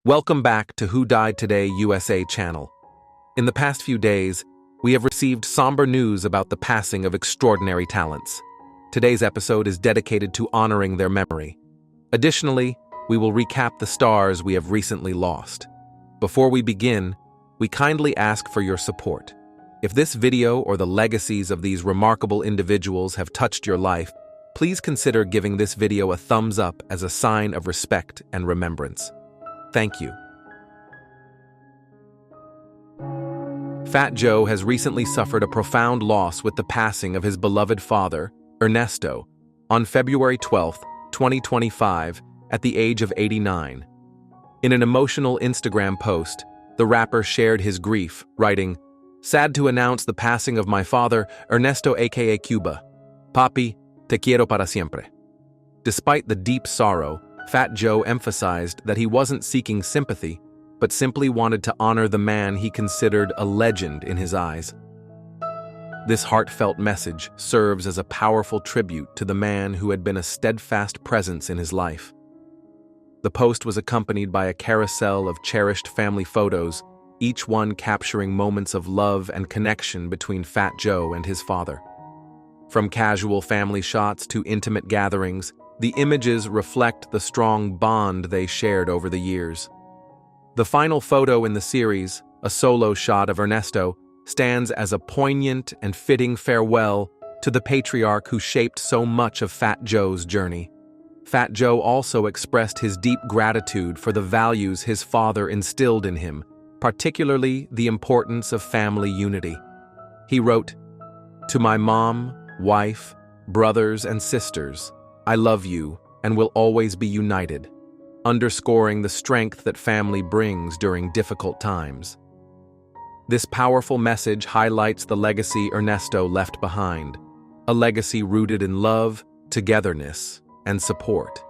Welcome back to Who Died Today USA channel. In the past few days, we have received somber news about the passing of extraordinary talents. Today's episode is dedicated to honoring their memory. Additionally, we will recap the stars we have recently lost. Before we begin, we kindly ask for your support. If this video or the legacies of these remarkable individuals have touched your life, please consider giving this video a thumbs up as a sign of respect and remembrance. Thank you. Fat Joe has recently suffered a profound loss with the passing of his beloved father, Ernesto, on February 12, 2025, at the age of 89. In an emotional Instagram post, the rapper shared his grief, writing, "Sad to announce the passing of my father, Ernesto aka Cuba. Papi, te quiero para siempre." Despite the deep sorrow, Fat Joe emphasized that he wasn't seeking sympathy, but simply wanted to honor the man he considered a legend in his eyes. This heartfelt message serves as a powerful tribute to the man who had been a steadfast presence in his life. The post was accompanied by a carousel of cherished family photos, each one capturing moments of love and connection between Fat Joe and his father. From casual family shots to intimate gatherings, the images reflect the strong bond they shared over the years. The final photo in the series, a solo shot of Ernesto, stands as a poignant and fitting farewell to the patriarch who shaped so much of Fat Joe's journey. Fat Joe also expressed his deep gratitude for the values his father instilled in him, particularly the importance of family unity. He wrote, "To my mom, wife, brothers, and sisters, I love you and will always be united," underscoring the strength that family brings during difficult times. This powerful message highlights the legacy Ernesto left behind, a legacy rooted in love, togetherness, and support.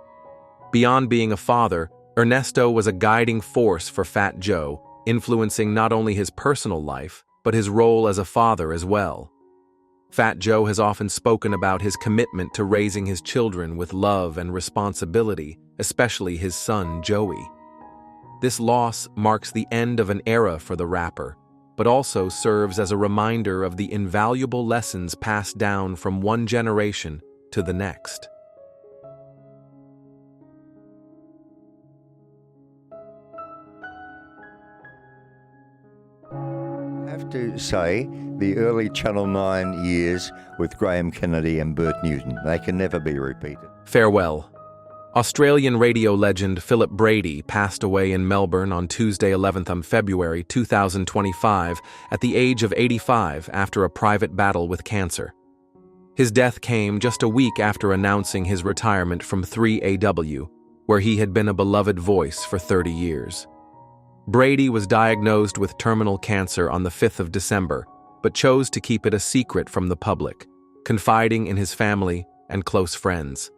Beyond being a father, Ernesto was a guiding force for Fat Joe, influencing not only his personal life, but his role as a father as well. Fat Joe has often spoken about his commitment to raising his children with love and responsibility, especially his son, Joey. This loss marks the end of an era for the rapper, but also serves as a reminder of the invaluable lessons passed down from one generation to the next. I have to say, the early Channel 9 years with Graham Kennedy and Byrd Newton, they can never be repeated. Farewell. Australian radio legend Philip Brady passed away in Melbourne on Tuesday 11th February 2025 at the age of 85 after a private battle with cancer. His death came just a week after announcing his retirement from 3AW, where he had been a beloved voice for 30 years. Brady was diagnosed with terminal cancer on the 5th of December, but chose to keep it a secret from the public, confiding in his family and close friends.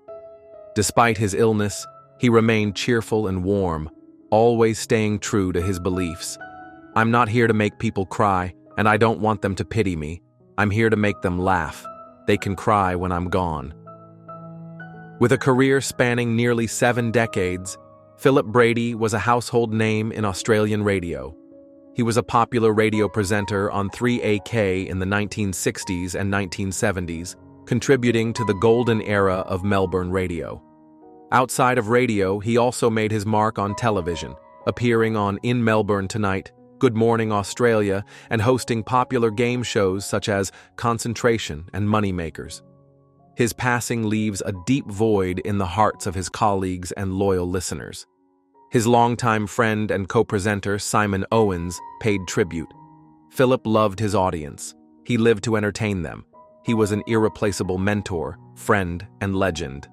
Despite his illness, he remained cheerful and warm, always staying true to his beliefs. "I'm not here to make people cry, and I don't want them to pity me. I'm here to make them laugh. They can cry when I'm gone." With a career spanning nearly 7 decades, Philip Brady was a household name in Australian radio. He was a popular radio presenter on 3AK in the 1960s and 1970s, contributing to the golden era of Melbourne radio. Outside of radio, he also made his mark on television, appearing on In Melbourne Tonight, Good Morning Australia, and hosting popular game shows such as Concentration and Moneymakers. His passing leaves a deep void in the hearts of his colleagues and loyal listeners. His longtime friend and co-presenter Simon Owens paid tribute. Philip loved his audience. He lived to entertain them. He was an irreplaceable mentor, friend, and legend.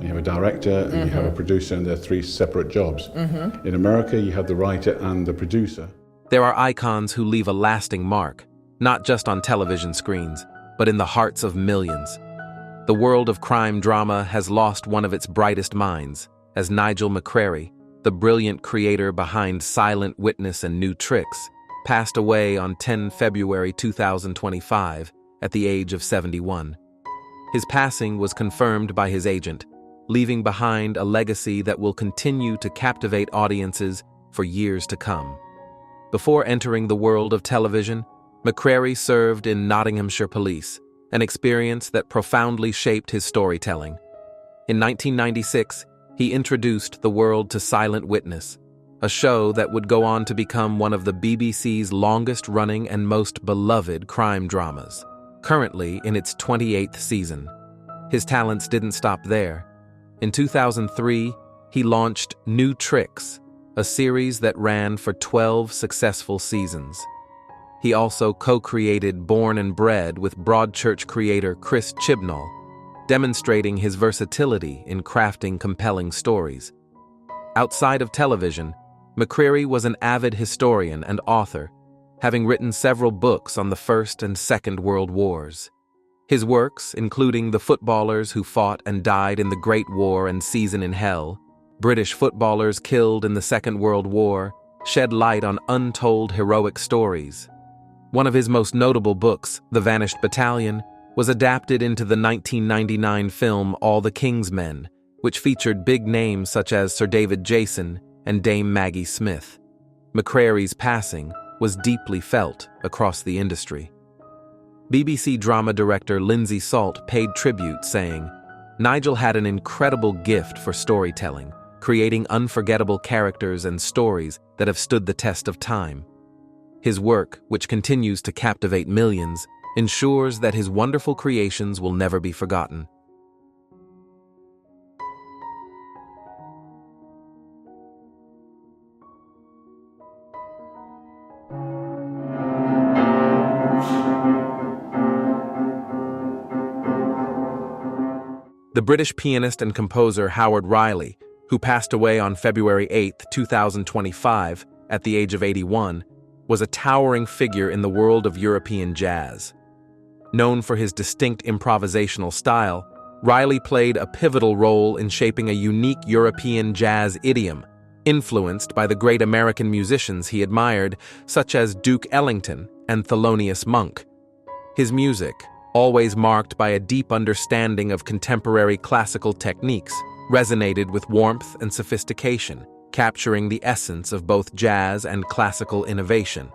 You have a director and you have a producer, and they're 3 separate jobs. In America, you have the writer and the producer. There are icons who leave a lasting mark, not just on television screens, but in the hearts of millions. The world of crime drama has lost one of its brightest minds, as Nigel McCrery, the brilliant creator behind Silent Witness and New Tricks, passed away on 10 February 2025 at the age of 71. His passing was confirmed by his agent, leaving behind a legacy that will continue to captivate audiences for years to come. Before entering the world of television, McCrery served in Nottinghamshire Police, an experience that profoundly shaped his storytelling. In 1996, he introduced the world to Silent Witness, a show that would go on to become one of the BBC's longest-running and most beloved crime dramas, currently in its 28th season. His talents didn't stop there. In 2003, he launched New Tricks, a series that ran for 12 successful seasons. He also co-created Born and Bred with Broadchurch creator Chris Chibnall, demonstrating his versatility in crafting compelling stories. Outside of television, McCrery was an avid historian and author, having written several books on the First and Second World Wars. His works, including The Footballers Who Fought and Died in the Great War and Season in Hell, British Footballers Killed in the Second World War, shed light on untold heroic stories. One of his most notable books, The Vanished Battalion, was adapted into the 1999 film All the King's Men, which featured big names such as Sir David Jason and Dame Maggie Smith. McCrery's passing was deeply felt across the industry. BBC drama director Lindsay Salt paid tribute, saying, "Nigel had an incredible gift for storytelling, creating unforgettable characters and stories that have stood the test of time. His work, which continues to captivate millions, ensures that his wonderful creations will never be forgotten." The British pianist and composer Howard Riley, who passed away on February 8, 2025, at the age of 81, was a towering figure in the world of European jazz. Known for his distinct improvisational style, Riley played a pivotal role in shaping a unique European jazz idiom, influenced by the great American musicians he admired, such as Duke Ellington and Thelonious Monk. His music, always marked by a deep understanding of contemporary classical techniques, resonated with warmth and sophistication, capturing the essence of both jazz and classical innovation.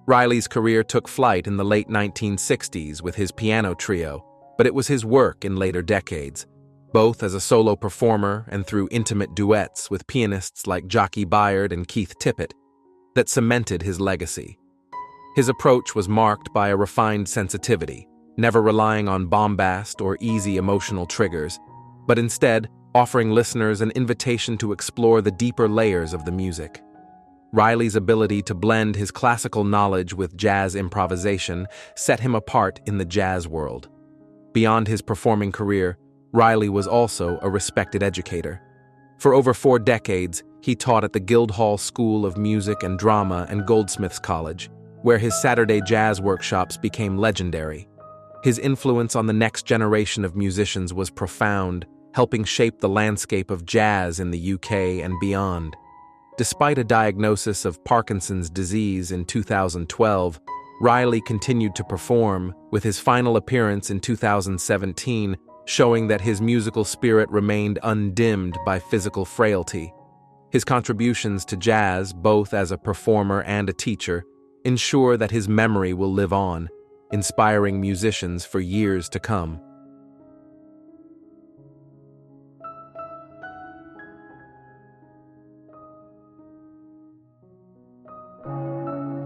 Riley's career took flight in the late 1960s with his piano trio, but it was his work in later decades, both as a solo performer and through intimate duets with pianists like Jockey Byrd and Keith Tippett, that cemented his legacy. His approach was marked by a refined sensitivity, never relying on bombast or easy emotional triggers, but instead offering listeners an invitation to explore the deeper layers of the music. Riley's ability to blend his classical knowledge with jazz improvisation set him apart in the jazz world. Beyond his performing career, Riley was also a respected educator. For over 4 decades, he taught at the Guildhall School of Music and Drama and Goldsmiths College, where his Saturday jazz workshops became legendary. His influence on the next generation of musicians was profound, helping shape the landscape of jazz in the UK and beyond. Despite a diagnosis of Parkinson's disease in 2012, Riley continued to perform, with his final appearance in 2017 showing that his musical spirit remained undimmed by physical frailty. His contributions to jazz, both as a performer and a teacher, ensure that his memory will live on, inspiring musicians for years to come.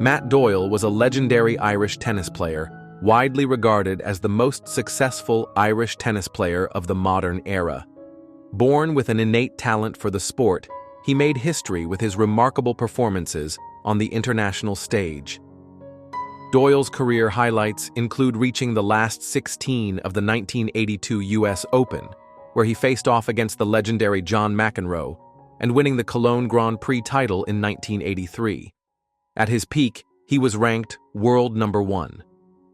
Matt Doyle was a legendary Irish tennis player, widely regarded as the most successful Irish tennis player of the modern era. Born with an innate talent for the sport, he made history with his remarkable performances on the international stage. Doyle's career highlights include reaching the last 16 of the 1982 U.S. Open, where he faced off against the legendary John McEnroe, and winning the Cologne Grand Prix title in 1983. At his peak, he was ranked world number 1,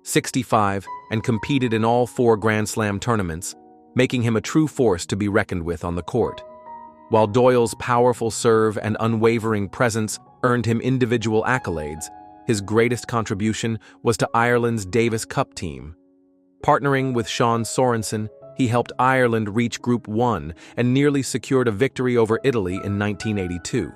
65, and competed in all 4 Grand Slam tournaments, making him a true force to be reckoned with on the court. While Doyle's powerful serve and unwavering presence earned him individual accolades, His greatest contribution was to Ireland's Davis Cup team. Partnering with Sean Sorensen, he helped Ireland reach Group 1 and nearly secured a victory over Italy in 1982.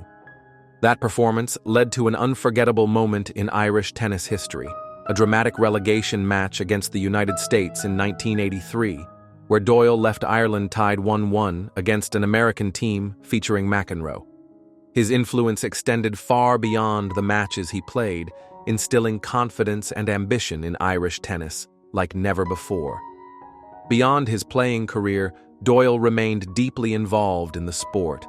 That performance led to an unforgettable moment in Irish tennis history, a dramatic relegation match against the United States in 1983, where Doyle left Ireland tied 1-1 against an American team featuring McEnroe. His influence extended far beyond the matches he played, instilling confidence and ambition in Irish tennis like never before. Beyond his playing career, Doyle remained deeply involved in the sport.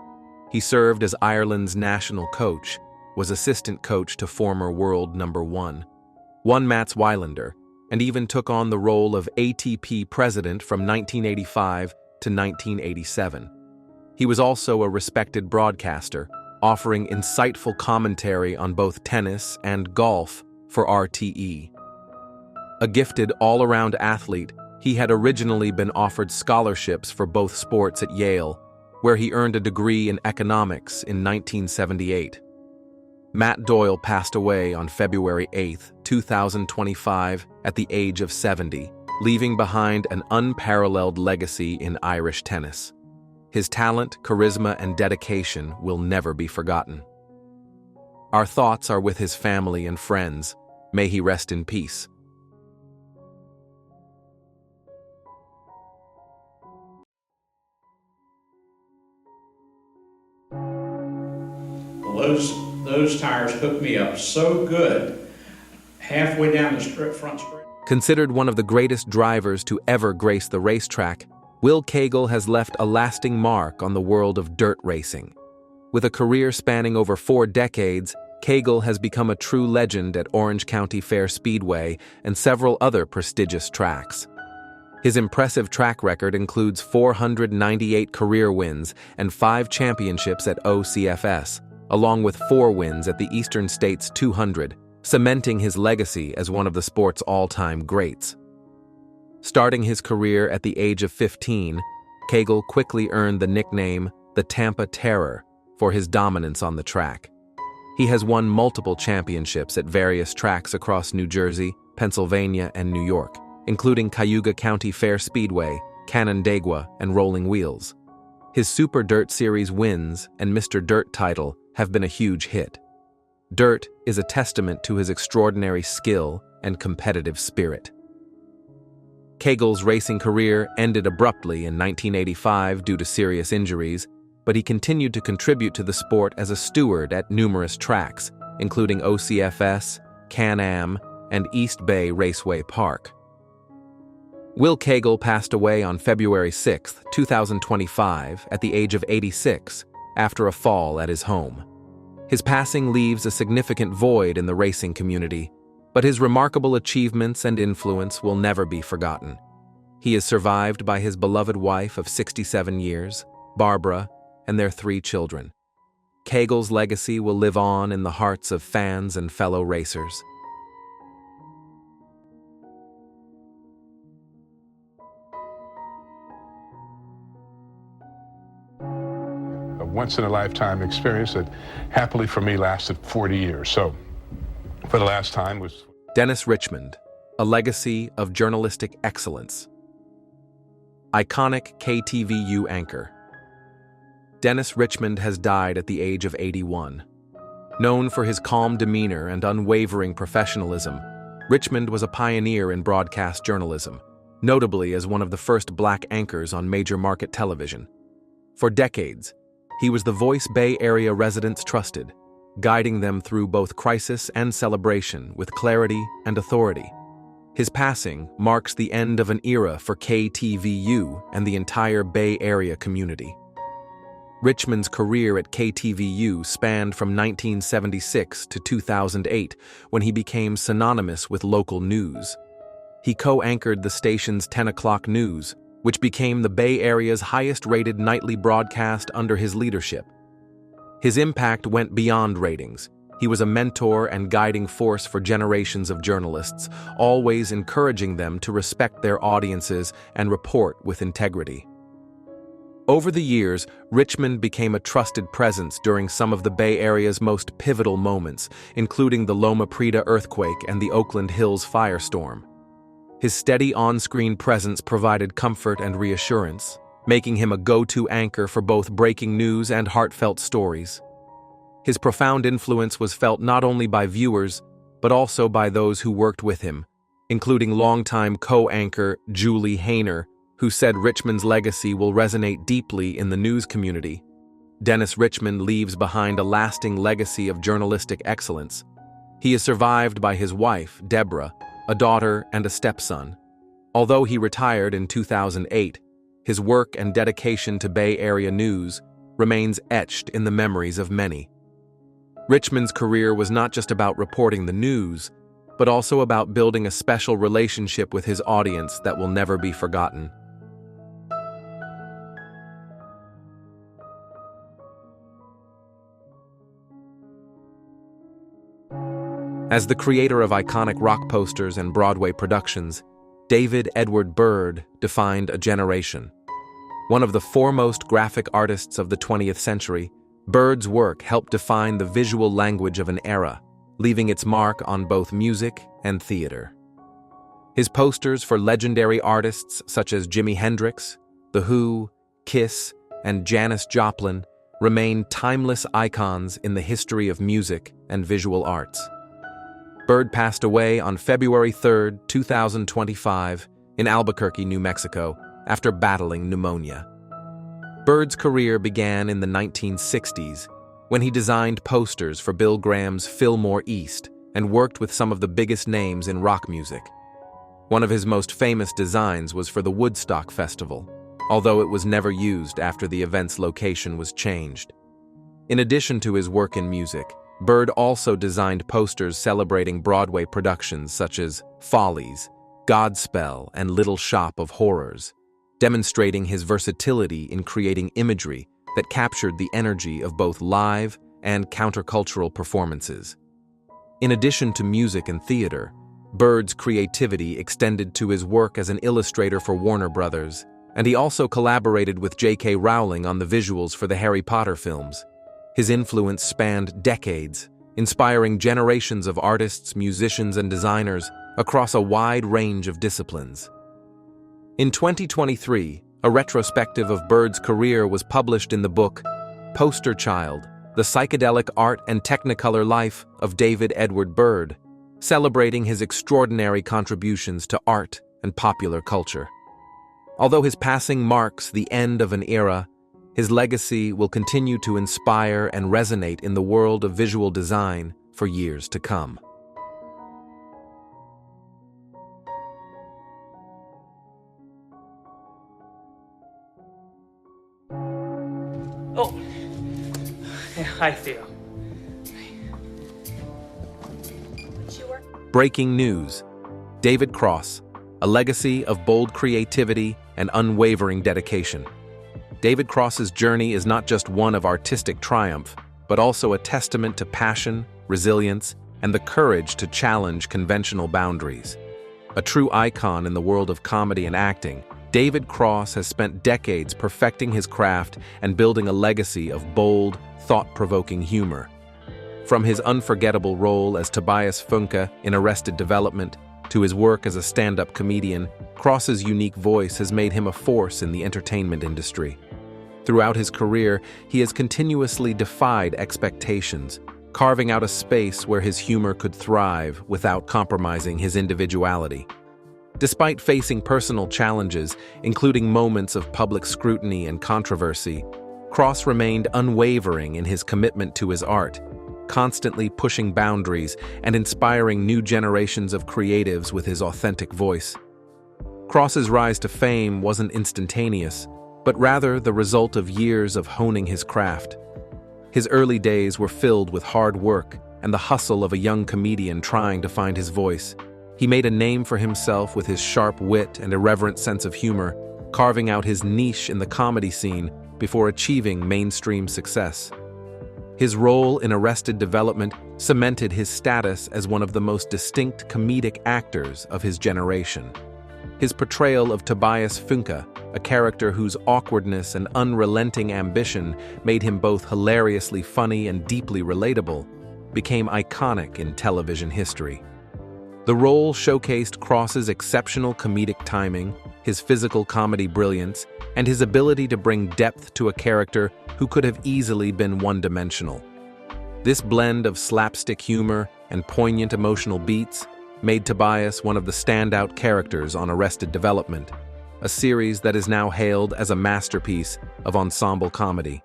He served as Ireland's national coach, was assistant coach to former world number one, won Mats Wilander, and even took on the role of ATP president from 1985 to 1987. He was also a respected broadcaster, offering insightful commentary on both tennis and golf for RTE. A gifted all-around athlete, he had originally been offered scholarships for both sports at Yale, where he earned a degree in economics in 1978. Matt Doyle passed away on February 8, 2025, at the age of 70, leaving behind an unparalleled legacy in Irish tennis. His talent, charisma, and dedication will never be forgotten. Our thoughts are with his family and friends. May he rest in peace. Those tires hooked me up so good, halfway down the front straight. Considered one of the greatest drivers to ever grace the racetrack, Will Cagle has left a lasting mark on the world of dirt racing. With a career spanning over 4 decades, Cagle has become a true legend at Orange County Fair Speedway and several other prestigious tracks. His impressive track record includes 498 career wins and 5 championships at OCFS, along with 4 wins at the Eastern States 200, cementing his legacy as one of the sport's all-time greats. Starting his career at the age of 15, Cagle quickly earned the nickname the Tampa Terror for his dominance on the track. He has won multiple championships at various tracks across New Jersey, Pennsylvania, and New York, including Cayuga County Fair Speedway, Canandaigua, and Rolling Wheels. His Super Dirt Series wins and Mr. Dirt title have been a huge hit. Dirt is a testament to his extraordinary skill and competitive spirit. Cagle's racing career ended abruptly in 1985 due to serious injuries, but he continued to contribute to the sport as a steward at numerous tracks, including OCFS, Can-Am, and East Bay Raceway Park. Will Cagle passed away on February 6, 2025, at the age of 86, after a fall at his home. His passing leaves a significant void in the racing community, but his remarkable achievements and influence will never be forgotten. He is survived by his beloved wife of 67 years, Barbara, and their 3 children. Cagle's legacy will live on in the hearts of fans and fellow racers. A once-in-a-lifetime experience that happily for me lasted 40 years. So for the last time was Dennis Richmond, a legacy of journalistic excellence. Iconic KTVU anchor. Dennis Richmond has died at the age of 81. Known for his calm demeanor and unwavering professionalism, Richmond was a pioneer in broadcast journalism, notably as one of the first black anchors on major market television. For decades, he was the voice Bay Area residents trusted, guiding them through both crisis and celebration with clarity and authority. His passing marks the end of an era for KTVU and the entire Bay Area community. Richmond's career at KTVU spanned from 1976 to 2008, when he became synonymous with local news. He co-anchored the station's 10 o'clock news, which became the Bay Area's highest-rated nightly broadcast under his leadership. His impact went beyond ratings. He was a mentor and guiding force for generations of journalists, always encouraging them to respect their audiences and report with integrity. Over the years, Richmond became a trusted presence during some of the Bay Area's most pivotal moments, including the Loma Prieta earthquake and the Oakland Hills firestorm. His steady on-screen presence provided comfort and reassurance, making him a go-to anchor for both breaking news and heartfelt stories. His profound influence was felt not only by viewers, but also by those who worked with him, including longtime co-anchor Julie Hayner, who said Richmond's legacy will resonate deeply in the news community. Dennis Richmond leaves behind a lasting legacy of journalistic excellence. He is survived by his wife, Deborah, a daughter, and a stepson. Although he retired in 2008, his work and dedication to Bay Area news remains etched in the memories of many. Richmond's career was not just about reporting the news, but also about building a special relationship with his audience that will never be forgotten. As the creator of iconic rock posters and Broadway productions, David Edward Byrd defined a generation. One of the foremost graphic artists of the 20th century, Byrd's work helped define the visual language of an era, leaving its mark on both music and theater. His posters for legendary artists such as Jimi Hendrix, The Who, Kiss, and Janis Joplin remain timeless icons in the history of music and visual arts. Byrd passed away on February 3, 2025, in Albuquerque, New Mexico, after battling pneumonia. Byrd's career began in the 1960s, when he designed posters for Bill Graham's Fillmore East and worked with some of the biggest names in rock music. One of his most famous designs was for the Woodstock Festival, although it was never used after the event's location was changed. In addition to his work in music, Byrd also designed posters celebrating Broadway productions such as Follies, Godspell, and Little Shop of Horrors, demonstrating his versatility in creating imagery that captured the energy of both live and countercultural performances. In addition to music and theater, Byrd's creativity extended to his work as an illustrator for Warner Brothers, and he also collaborated with J.K. Rowling on the visuals for the Harry Potter films. His influence spanned decades, inspiring generations of artists, musicians, and designers across a wide range of disciplines. In 2023, a retrospective of Byrd's career was published in the book Poster Child: The Psychedelic Art and Technicolor Life of David Edward Byrd, celebrating his extraordinary contributions to art and popular culture. Although his passing marks the end of an era, his legacy will continue to inspire and resonate in the world of visual design for years to come. Oh, hi, Theo. Breaking news: David Cross, a legacy of bold creativity and unwavering dedication. David Cross's journey is not just one of artistic triumph, but also a testament to passion, resilience, and the courage to challenge conventional boundaries. A true icon in the world of comedy and acting, David Cross has spent decades perfecting his craft and building a legacy of bold, thought-provoking humor. From his unforgettable role as Tobias Funke in Arrested Development to his work as a stand-up comedian, Cross's unique voice has made him a force in the entertainment industry. Throughout his career, he has continuously defied expectations, carving out a space where his humor could thrive without compromising his individuality. Despite facing personal challenges, including moments of public scrutiny and controversy, Cross remained unwavering in his commitment to his art, constantly pushing boundaries and inspiring new generations of creatives with his authentic voice. Cross's rise to fame wasn't instantaneous, but rather the result of years of honing his craft. His early days were filled with hard work and the hustle of a young comedian trying to find his voice. He made a name for himself with his sharp wit and irreverent sense of humor, carving out his niche in the comedy scene before achieving mainstream success. His role in Arrested Development cemented his status as one of the most distinct comedic actors of his generation. His portrayal of Tobias Funke, a character whose awkwardness and unrelenting ambition made him both hilariously funny and deeply relatable, became iconic in television history. The role showcased Cross's exceptional comedic timing, his physical comedy brilliance, and his ability to bring depth to a character who could have easily been one-dimensional. This blend of slapstick humor and poignant emotional beats made Tobias one of the standout characters on Arrested Development, a series that is now hailed as a masterpiece of ensemble comedy.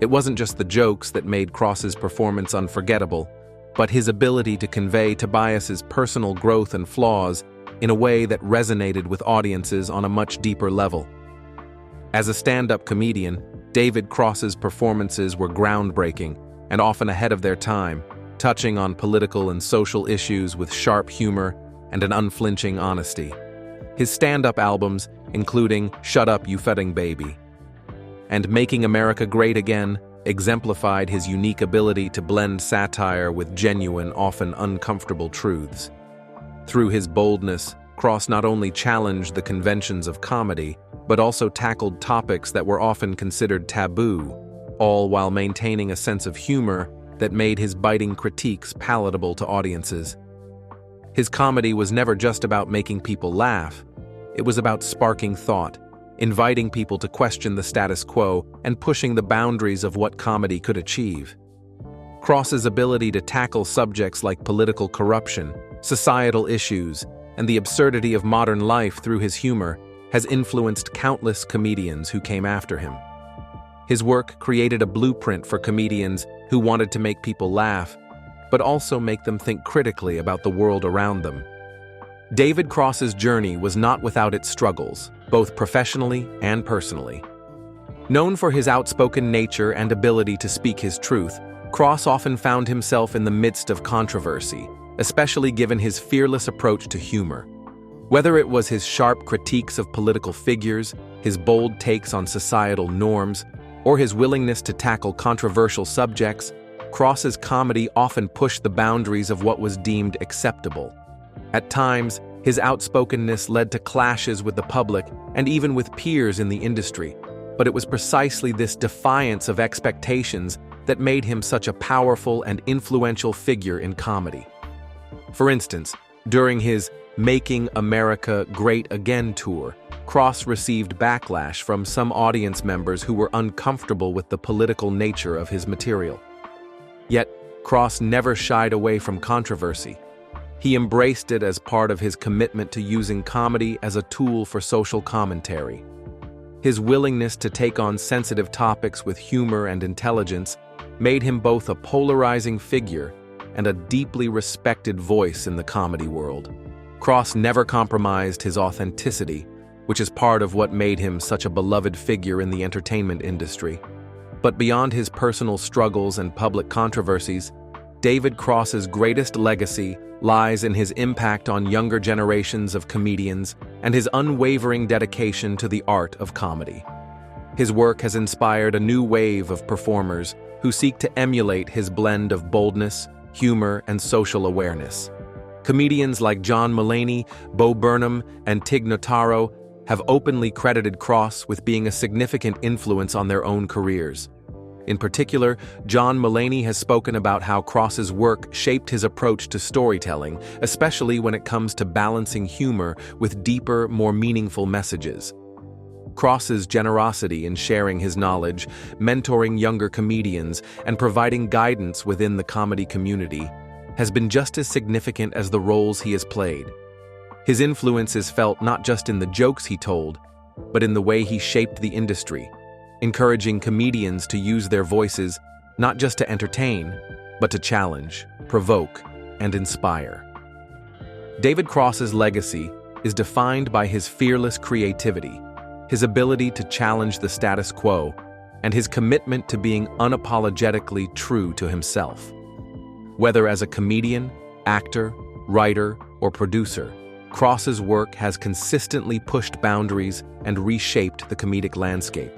It wasn't just the jokes that made Cross's performance unforgettable, but his ability to convey Tobias's personal growth and flaws in a way that resonated with audiences on a much deeper level. As a stand-up comedian, David Cross's performances were groundbreaking and often ahead of their time, touching on political and social issues with sharp humor and an unflinching honesty. His stand-up albums, including Shut Up, You Fudding Baby and Making America Great Again, exemplified his unique ability to blend satire with genuine, often uncomfortable truths. Through his boldness, Cross not only challenged the conventions of comedy, but also tackled topics that were often considered taboo, all while maintaining a sense of humor that made his biting critiques palatable to audiences. His comedy was never just about making people laugh. It was about sparking thought, inviting people to question the status quo, and pushing the boundaries of what comedy could achieve. Cross's ability to tackle subjects like political corruption, societal issues, and the absurdity of modern life through his humor has influenced countless comedians who came after him. His work created a blueprint for comedians who wanted to make people laugh, but also make them think critically about the world around them. David Cross's journey was not without its struggles, both professionally and personally. Known for his outspoken nature and ability to speak his truth, Cross often found himself in the midst of controversy, especially given his fearless approach to humor. Whether it was his sharp critiques of political figures, his bold takes on societal norms, or his willingness to tackle controversial subjects, Cross's comedy often pushed the boundaries of what was deemed acceptable. At times, his outspokenness led to clashes with the public and even with peers in the industry, but it was precisely this defiance of expectations that made him such a powerful and influential figure in comedy. For instance, during his Making America Great Again tour, Cross received backlash from some audience members who were uncomfortable with the political nature of his material. Yet, Cross never shied away from controversy. He embraced it as part of his commitment to using comedy as a tool for social commentary. His willingness to take on sensitive topics with humor and intelligence made him both a polarizing figure and a deeply respected voice in the comedy world. Cross never compromised his authenticity, which is part of what made him such a beloved figure in the entertainment industry. But beyond his personal struggles and public controversies, David Cross's greatest legacy lies in his impact on younger generations of comedians and his unwavering dedication to the art of comedy. His work has inspired a new wave of performers who seek to emulate his blend of boldness, humor, and social awareness. Comedians like John Mulaney, Bo Burnham, and Tig Notaro have openly credited Cross with being a significant influence on their own careers. In particular, John Mulaney has spoken about how Cross's work shaped his approach to storytelling, especially when it comes to balancing humor with deeper, more meaningful messages. Cross's generosity in sharing his knowledge, mentoring younger comedians, and providing guidance within the comedy community has been just as significant as the roles he has played. His influence is felt not just in the jokes he told, but in the way he shaped the industry, encouraging comedians to use their voices not just to entertain, but to challenge, provoke, and inspire. David Cross's legacy is defined by his fearless creativity, his ability to challenge the status quo, and his commitment to being unapologetically true to himself. Whether as a comedian, actor, writer, or producer, Cross's work has consistently pushed boundaries and reshaped the comedic landscape.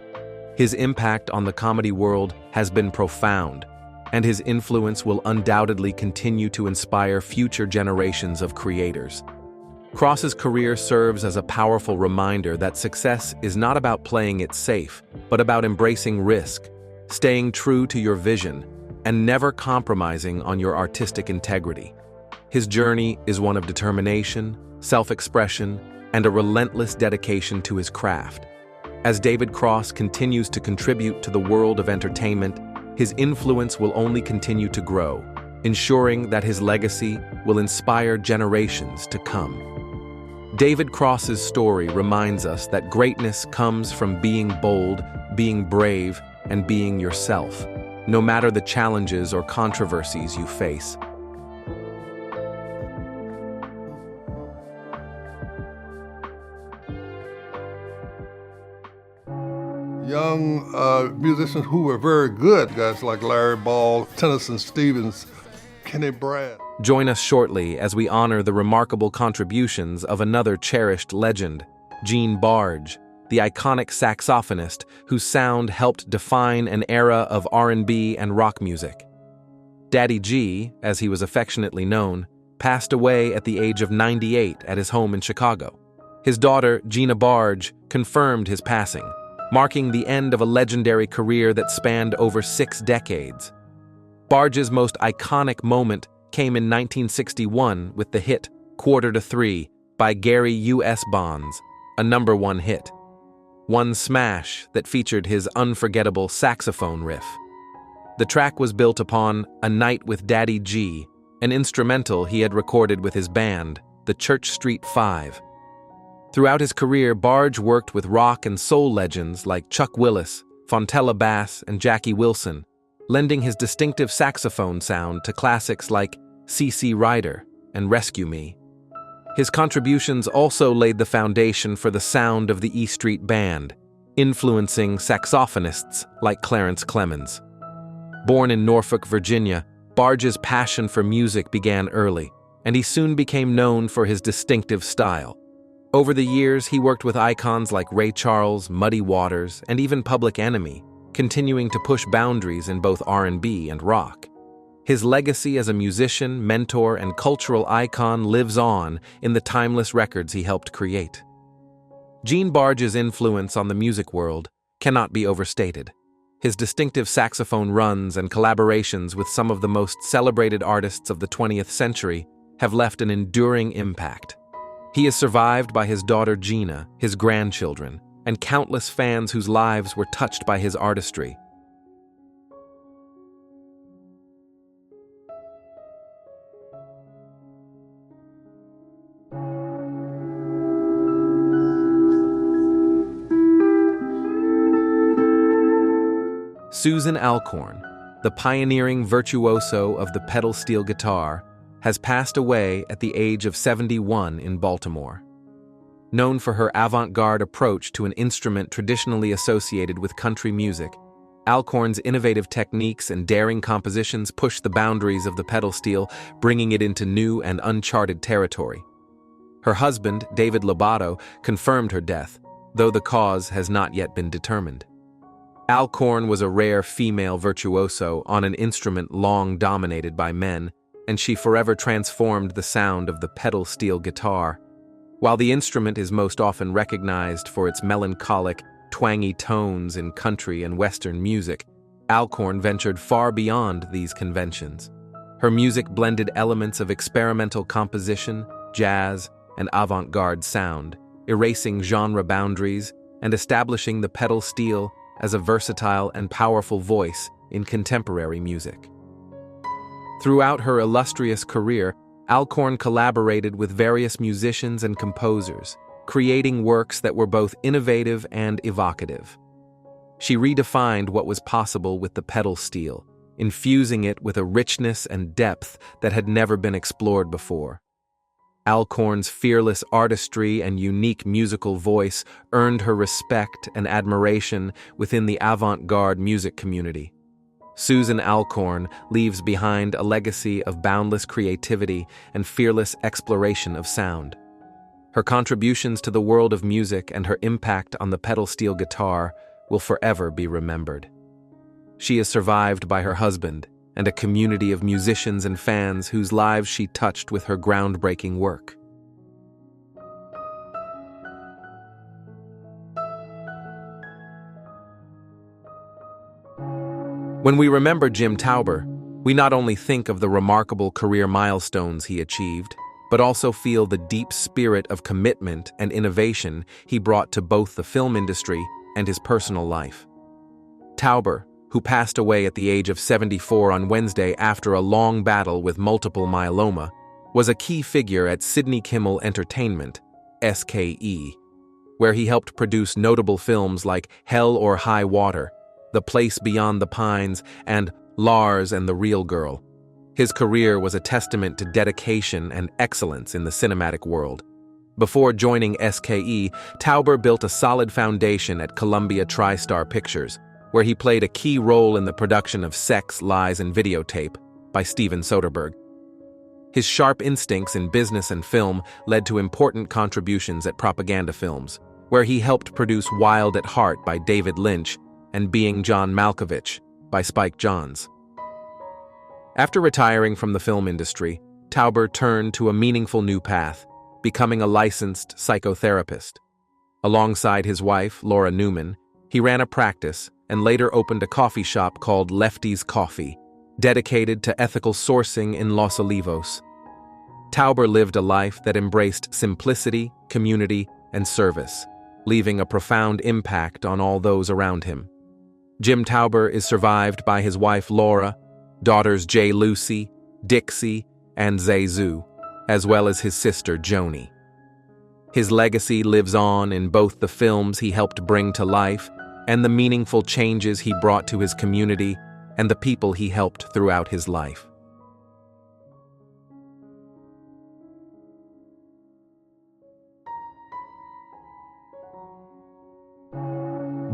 His impact on the comedy world has been profound, and his influence will undoubtedly continue to inspire future generations of creators. Cross's career serves as a powerful reminder that success is not about playing it safe, but about embracing risk, staying true to your vision, and never compromising on your artistic integrity. His journey is one of determination, self-expression, and a relentless dedication to his craft. As David Cross continues to contribute to the world of entertainment, his influence will only continue to grow, ensuring that his legacy will inspire generations to come. David Cross's story reminds us that greatness comes from being bold, being brave, and being yourself, no matter the challenges or controversies you face. Young musicians who were very good, guys like Larry Ball, Tennyson Stevens, Kenny Brad. Join us shortly as we honor the remarkable contributions of another cherished legend, Gene Barge, the iconic saxophonist whose sound helped define an era of R&B and rock music. Daddy G, as he was affectionately known, passed away at the age of 98 at his home in Chicago. His daughter, Gina Barge, confirmed his passing, marking the end of a legendary career that spanned over 6 decades. Barge's most iconic moment came in 1961 with the hit "Quarter to Three" by Gary U.S. Bonds, a #1 hit. One smash that featured his unforgettable saxophone riff. The track was built upon "A Night with Daddy G," an instrumental he had recorded with his band, the Church Street Five. Throughout his career, Barge worked with rock and soul legends like Chuck Willis, Fontella Bass, and Jackie Wilson, lending his distinctive saxophone sound to classics like C.C. Rider and Rescue Me. His contributions also laid the foundation for the sound of the E Street Band, influencing saxophonists like Clarence Clemens. Born in Norfolk, Virginia, Barge's passion for music began early, and he soon became known for his distinctive style. Over the years, he worked with icons like Ray Charles, Muddy Waters, and even Public Enemy, continuing to push boundaries in both R&B and rock. His legacy as a musician, mentor, and cultural icon lives on in the timeless records he helped create. Gene Barge's influence on the music world cannot be overstated. His distinctive saxophone runs and collaborations with some of the most celebrated artists of the 20th century have left an enduring impact. He is survived by his daughter Gina, his grandchildren, and countless fans whose lives were touched by his artistry. Susan Alcorn, the pioneering virtuoso of the pedal steel guitar, has passed away at the age of 71 in Baltimore. Known for her avant-garde approach to an instrument traditionally associated with country music, Alcorn's innovative techniques and daring compositions push the boundaries of the pedal steel, bringing it into new and uncharted territory. Her husband, David Lobato, confirmed her death, though the cause has not yet been determined. Alcorn was a rare female virtuoso on an instrument long dominated by men, and she forever transformed the sound of the pedal steel guitar. While the instrument is most often recognized for its melancholic, twangy tones in country and Western music, Alcorn ventured far beyond these conventions. Her music blended elements of experimental composition, jazz, and avant-garde sound, erasing genre boundaries and establishing the pedal steel as a versatile and powerful voice in contemporary music. Throughout her illustrious career, Alcorn collaborated with various musicians and composers, creating works that were both innovative and evocative. She redefined what was possible with the pedal steel, infusing it with a richness and depth that had never been explored before. Alcorn's fearless artistry and unique musical voice earned her respect and admiration within the avant-garde music community. Susan Alcorn leaves behind a legacy of boundless creativity and fearless exploration of sound. Her contributions to the world of music and her impact on the pedal steel guitar will forever be remembered. She is survived by her husband and a community of musicians and fans whose lives she touched with her groundbreaking work. When we remember Jim Tauber, we not only think of the remarkable career milestones he achieved, but also feel the deep spirit of commitment and innovation he brought to both the film industry and his personal life. Tauber, who passed away at the age of 74 on Wednesday after a long battle with multiple myeloma, was a key figure at Sidney Kimmel Entertainment, SKE, where he helped produce notable films like Hell or High Water, The Place Beyond the Pines, and Lars and the Real Girl. His career was a testament to dedication and excellence in the cinematic world. Before joining SKE, Tauber built a solid foundation at Columbia TriStar Pictures, where he played a key role in the production of Sex, Lies, and Videotape by Steven Soderbergh. His sharp instincts in business and film led to important contributions at propaganda films, where he helped produce Wild at Heart by David Lynch and Being John Malkovich by Spike Jonze. After retiring from the film industry, Tauber turned to a meaningful new path, becoming a licensed psychotherapist. Alongside his wife, Laura Newman, he ran a practice and later opened a coffee shop called Lefty's Coffee, dedicated to ethical sourcing in Los Olivos. Tauber lived a life that embraced simplicity, community, and service, leaving a profound impact on all those around him. Jim Tauber is survived by his wife Laura, daughters J. Lucy, Dixie, and Zezu, as well as his sister Joni. His legacy lives on in both the films he helped bring to life and the meaningful changes he brought to his community and the people he helped throughout his life.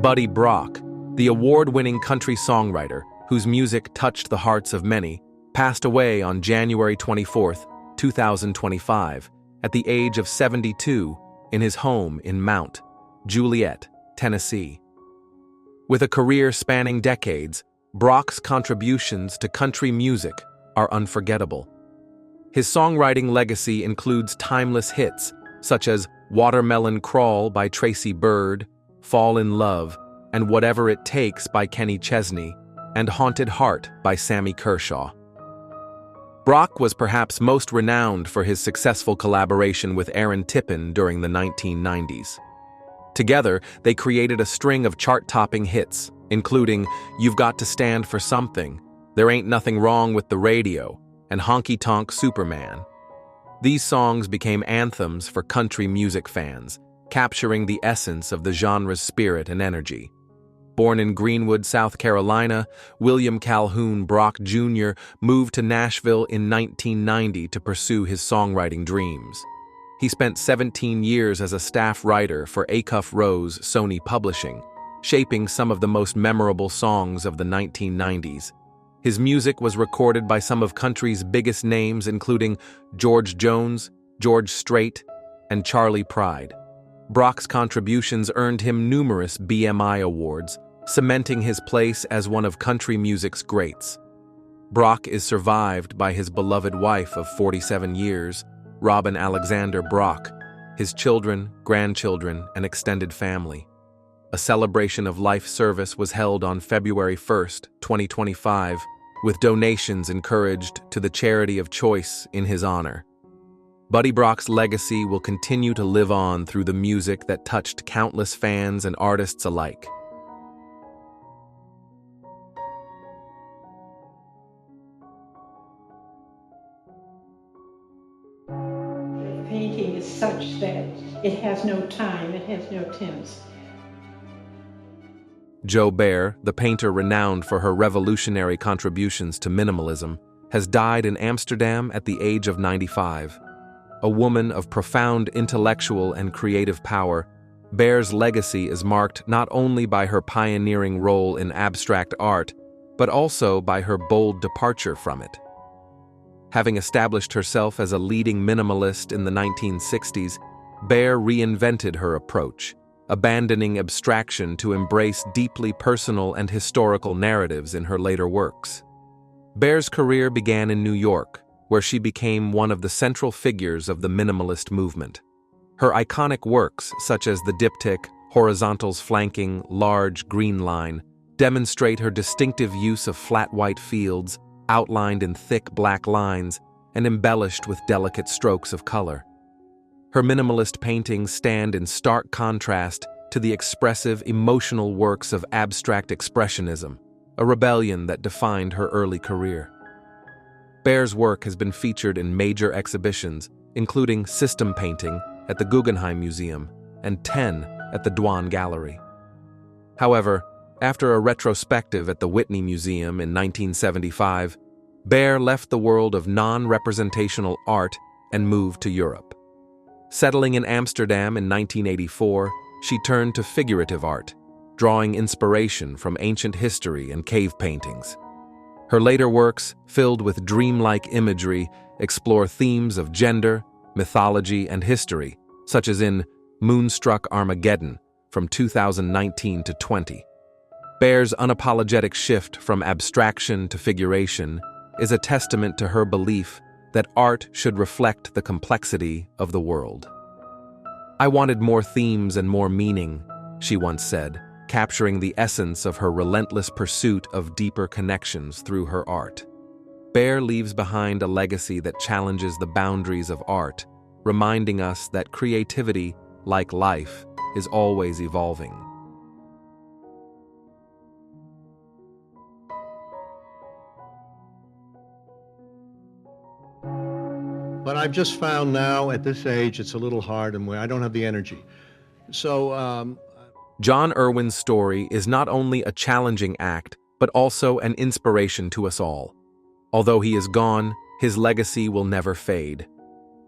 Buddy Brock, the award-winning country songwriter whose music touched the hearts of many, passed away on January 24, 2025, at the age of 72 in his home in Mount Juliet, Tennessee. With a career spanning decades, Brock's contributions to country music are unforgettable. His songwriting legacy includes timeless hits such as Watermelon Crawl by Tracy Byrd, Fall in Love, and Whatever It Takes by Kenny Chesney, and Haunted Heart by Sammy Kershaw. Brock was perhaps most renowned for his successful collaboration with Aaron Tippin during the 1990s. Together, they created a string of chart-topping hits, including You've Got to Stand for Something, There Ain't Nothing Wrong with the Radio, and Honky Tonk Superman. These songs became anthems for country music fans, capturing the essence of the genre's spirit and energy. Born in Greenwood, South Carolina, William Calhoun Brock Jr. moved to Nashville in 1990 to pursue his songwriting dreams. He spent 17 years as a staff writer for Acuff Rose Sony Publishing, shaping some of the most memorable songs of the 1990s. His music was recorded by some of country's biggest names, including George Jones, George Strait, and Charlie Pride. Brock's contributions earned him numerous BMI awards, cementing his place as one of country music's greats. Brock is survived by his beloved wife of 47 years, Robin Alexander Brock, his children, grandchildren, and extended family. A celebration of life service was held on February 1, 2025, with donations encouraged to the charity of choice in his honor. Buddy Brock's legacy will continue to live on through the music that touched countless fans and artists alike. Painting is such that it has no time, it has no tense. Jo Baer, the painter renowned for her revolutionary contributions to minimalism, has died in Amsterdam at the age of 95. A woman of profound intellectual and creative power, Baer's legacy is marked not only by her pioneering role in abstract art, but also by her bold departure from it. Having established herself as a leading minimalist in the 1960s, Baer reinvented her approach, abandoning abstraction to embrace deeply personal and historical narratives in her later works. Baer's career began in New York, where she became one of the central figures of the minimalist movement. Her iconic works, such as the diptych, horizontals flanking, large green line, demonstrate her distinctive use of flat white fields, outlined in thick black lines and embellished with delicate strokes of color. Her minimalist paintings stand in stark contrast to the expressive, emotional works of abstract expressionism, a rebellion that defined her early career. Baer's work has been featured in major exhibitions, including System Painting at the Guggenheim Museum and 10 at the Dwan Gallery. However, after a retrospective at the Whitney Museum in 1975, Baer left the world of non-representational art and moved to Europe. Settling in Amsterdam in 1984, she turned to figurative art, drawing inspiration from ancient history and cave paintings. Her later works, filled with dreamlike imagery, explore themes of gender, mythology, and history, such as in Moonstruck Armageddon from 2019 to 20. Baer's unapologetic shift from abstraction to figuration is a testament to her belief that art should reflect the complexity of the world. "I wanted more themes and more meaning," she once said, capturing the essence of her relentless pursuit of deeper connections through her art. Baer leaves behind a legacy that challenges the boundaries of art, reminding us that creativity, like life, is always evolving. But I've just found now, at this age, it's a little hard and I don't have the energy. So, John Erwin's story is not only a challenging act, but also an inspiration to us all. Although he is gone, his legacy will never fade.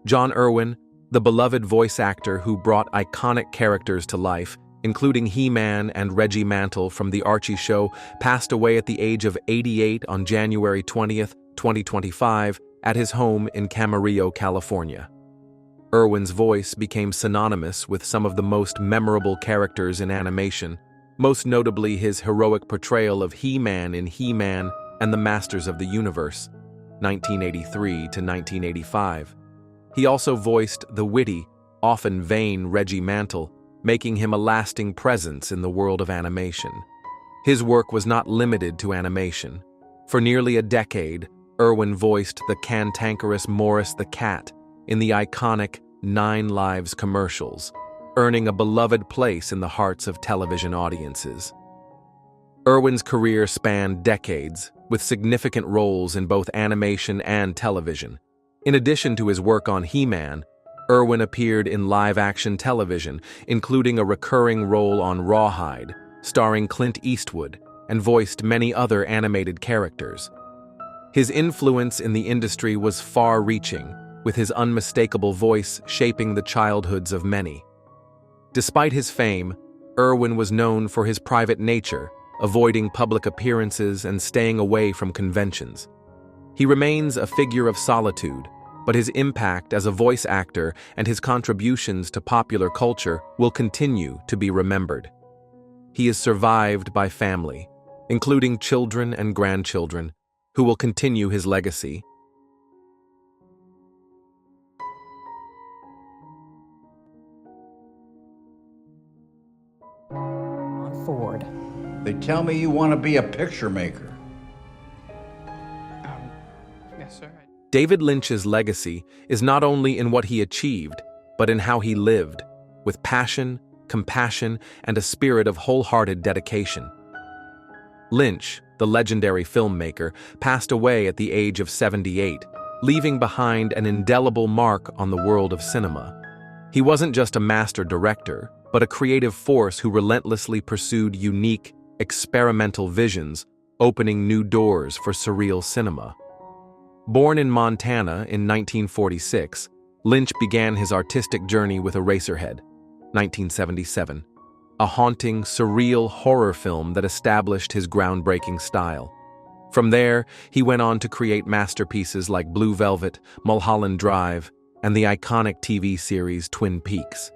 John Erwin, the beloved voice actor who brought iconic characters to life, including He-Man and Reggie Mantle from The Archie Show, passed away at the age of 88 on January 20th, 2025, at his home in Camarillo, California. Erwin's voice became synonymous with some of the most memorable characters in animation, most notably his heroic portrayal of He-Man in He-Man and the Masters of the Universe, 1983 to 1985. He also voiced the witty, often vain Reggie Mantle, making him a lasting presence in the world of animation. His work was not limited to animation. For nearly a decade, Erwin voiced the cantankerous Morris the Cat in the iconic 9 Lives commercials, earning a beloved place in the hearts of television audiences. Erwin's career spanned decades, with significant roles in both animation and television. In addition to his work on He-Man, Erwin appeared in live-action television, including a recurring role on Rawhide, starring Clint Eastwood, and voiced many other animated characters. His influence in the industry was far-reaching, with his unmistakable voice shaping the childhoods of many. Despite his fame, Erwin was known for his private nature, avoiding public appearances and staying away from conventions. He remains a figure of solitude, but his impact as a voice actor and his contributions to popular culture will continue to be remembered. He is survived by family, including children and grandchildren, who will continue his legacy. Ford. They tell me you want to be a picture maker. Yes, sir. David Lynch's legacy is not only in what he achieved, but in how he lived, with passion, compassion, and a spirit of wholehearted dedication. Lynch, the legendary filmmaker, passed away at the age of 78, leaving behind an indelible mark on the world of cinema. He wasn't just a master director, but a creative force who relentlessly pursued unique, experimental visions, opening new doors for surreal cinema. Born in Montana in 1946, Lynch began his artistic journey with Eraserhead, 1977, a haunting, surreal horror film that established his groundbreaking style. From there, he went on to create masterpieces like Blue Velvet, Mulholland Drive, and the iconic TV series Twin Peaks.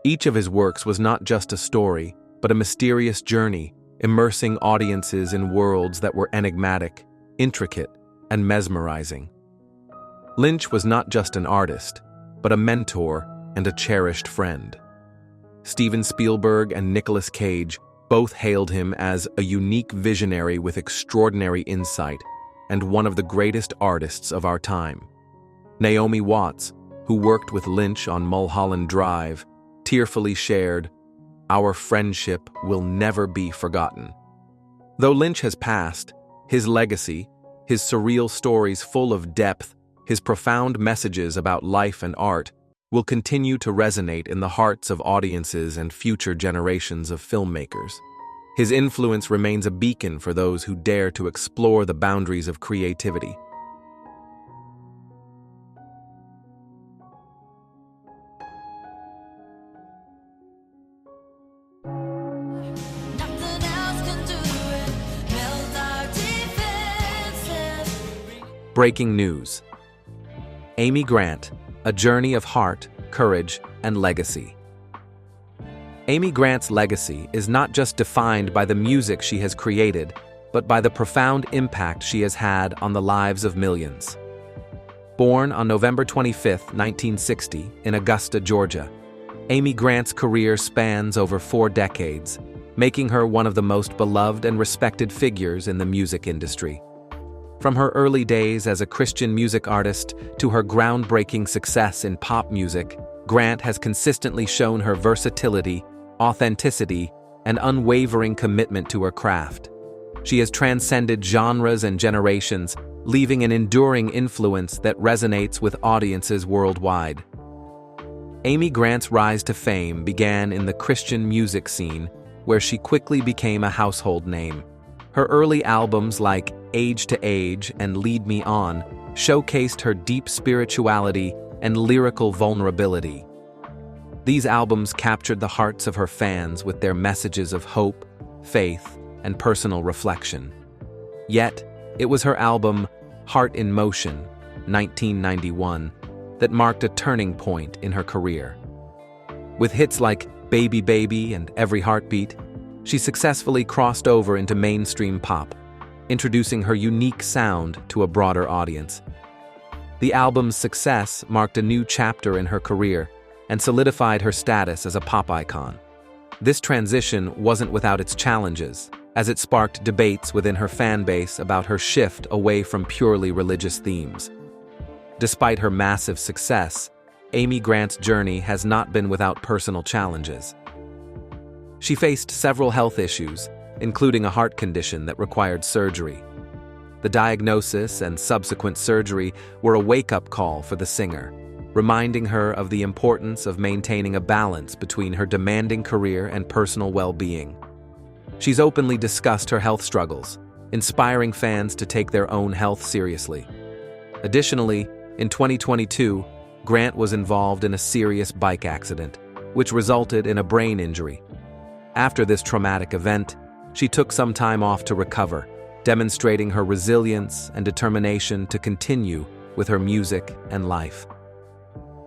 Each of his works was not just a story, but a mysterious journey, immersing audiences in worlds that were enigmatic, intricate, and mesmerizing. Lynch was not just an artist, but a mentor and a cherished friend. Steven Spielberg and Nicolas Cage, Both hailed him as a unique visionary with extraordinary insight and one of the greatest artists of our time. Naomi Watts, who worked with Lynch on Mulholland Drive, tearfully shared, "Our friendship will never be forgotten." Though Lynch has passed, his legacy, his surreal stories full of depth, his profound messages about life and art, will continue to resonate in the hearts of audiences and future generations of filmmakers. His influence remains a beacon for those who dare to explore the boundaries of creativity. Breaking news. Amy Grant, A Journey of Heart, Courage, and Legacy. Amy Grant's legacy is not just defined by the music she has created, but by the profound impact she has had on the lives of millions. Born on November 25, 1960, in Augusta, Georgia, Amy Grant's career spans over 4 decades, making her one of the most beloved and respected figures in the music industry. From her early days as a Christian music artist to her groundbreaking success in pop music, Grant has consistently shown her versatility, authenticity, and unwavering commitment to her craft. She has transcended genres and generations, leaving an enduring influence that resonates with audiences worldwide. Amy Grant's rise to fame began in the Christian music scene, where she quickly became a household name. Her early albums like Age to Age and Lead Me On showcased her deep spirituality and lyrical vulnerability. These albums captured the hearts of her fans with their messages of hope, faith, and personal reflection. Yet, it was her album, Heart in Motion, 1991, that marked a turning point in her career. With hits like Baby Baby and Every Heartbeat, she successfully crossed over into mainstream pop, introducing her unique sound to a broader audience. The album's success marked a new chapter in her career and solidified her status as a pop icon. This transition wasn't without its challenges, as it sparked debates within her fan base about her shift away from purely religious themes. Despite her massive success, Amy Grant's journey has not been without personal challenges. She faced several health issues, including a heart condition that required surgery. The diagnosis and subsequent surgery were a wake-up call for the singer, reminding her of the importance of maintaining a balance between her demanding career and personal well-being. She's openly discussed her health struggles, inspiring fans to take their own health seriously. Additionally, in 2022, Grant was involved in a serious bike accident, which resulted in a brain injury. After this traumatic event, she took some time off to recover, demonstrating her resilience and determination to continue with her music and life.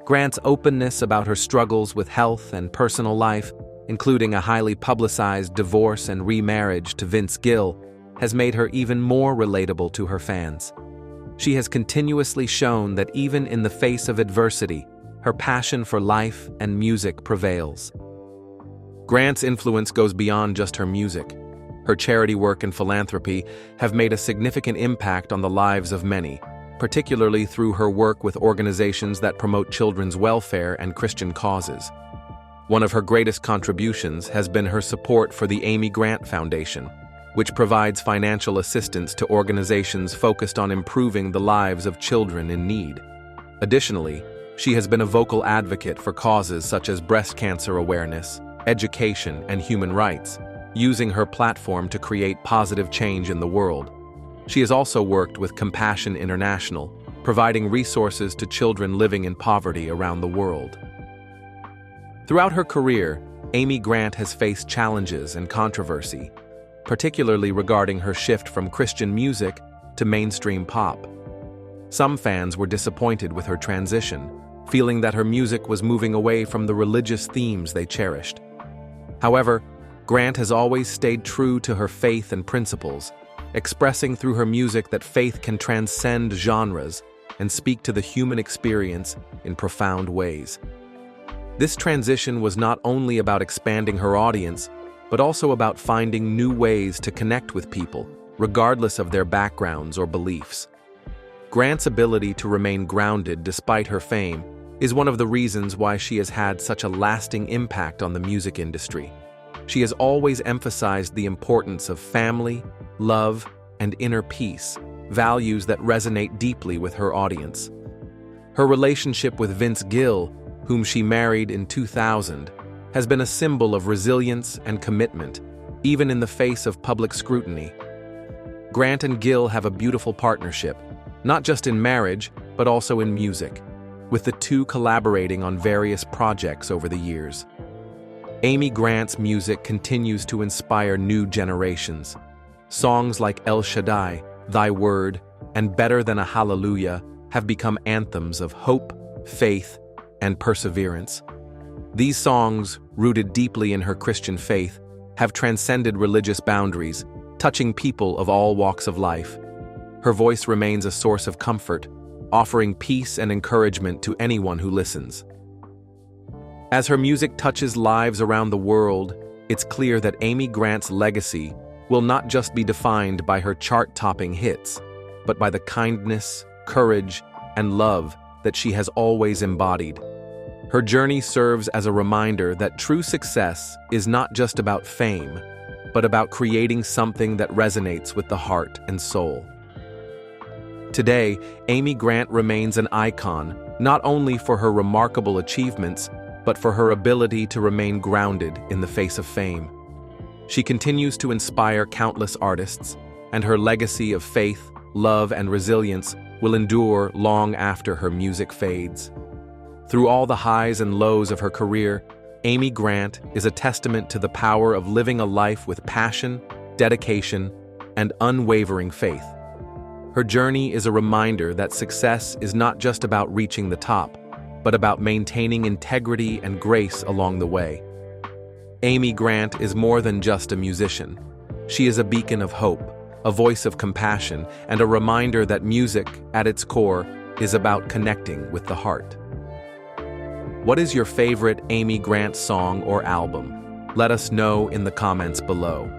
Grant's openness about her struggles with health and personal life, including a highly publicized divorce and remarriage to Vince Gill, has made her even more relatable to her fans. She has continuously shown that even in the face of adversity, her passion for life and music prevails. Grant's influence goes beyond just her music. Her charity work and philanthropy have made a significant impact on the lives of many, particularly through her work with organizations that promote children's welfare and Christian causes. One of her greatest contributions has been her support for the Amy Grant Foundation, which provides financial assistance to organizations focused on improving the lives of children in need. Additionally, she has been a vocal advocate for causes such as breast cancer awareness, education, and human rights, using her platform to create positive change in the world. She has also worked with Compassion International, providing resources to children living in poverty around the world. Throughout her career, Amy Grant has faced challenges and controversy, particularly regarding her shift from Christian music to mainstream pop. Some fans were disappointed with her transition, feeling that her music was moving away from the religious themes they cherished. However, Grant has always stayed true to her faith and principles, expressing through her music that faith can transcend genres and speak to the human experience in profound ways. This transition was not only about expanding her audience, but also about finding new ways to connect with people, regardless of their backgrounds or beliefs. Grant's ability to remain grounded despite her fame is one of the reasons why she has had such a lasting impact on the music industry. She has always emphasized the importance of family, love, and inner peace, values that resonate deeply with her audience. Her relationship with Vince Gill, whom she married in 2000, has been a symbol of resilience and commitment, even in the face of public scrutiny. Grant and Gill have a beautiful partnership, not just in marriage, but also in music, with the two collaborating on various projects over the years. Amy Grant's music continues to inspire new generations. Songs like El Shaddai, Thy Word, and Better Than a Hallelujah have become anthems of hope, faith, and perseverance. These songs, rooted deeply in her Christian faith, have transcended religious boundaries, touching people of all walks of life. Her voice remains a source of comfort, offering peace and encouragement to anyone who listens. As her music touches lives around the world, it's clear that Amy Grant's legacy will not just be defined by her chart-topping hits, but by the kindness, courage, and love that she has always embodied. Her journey serves as a reminder that true success is not just about fame, but about creating something that resonates with the heart and soul. Today, Amy Grant remains an icon, not only for her remarkable achievements, but for her ability to remain grounded in the face of fame. She continues to inspire countless artists, and her legacy of faith, love, and resilience will endure long after her music fades. Through all the highs and lows of her career, Amy Grant is a testament to the power of living a life with passion, dedication, and unwavering faith. Her journey is a reminder that success is not just about reaching the top, but about maintaining integrity and grace along the way. Amy Grant is more than just a musician. She is a beacon of hope, a voice of compassion, and a reminder that music, at its core, is about connecting with the heart. What is your favorite Amy Grant song or album? Let us know in the comments below.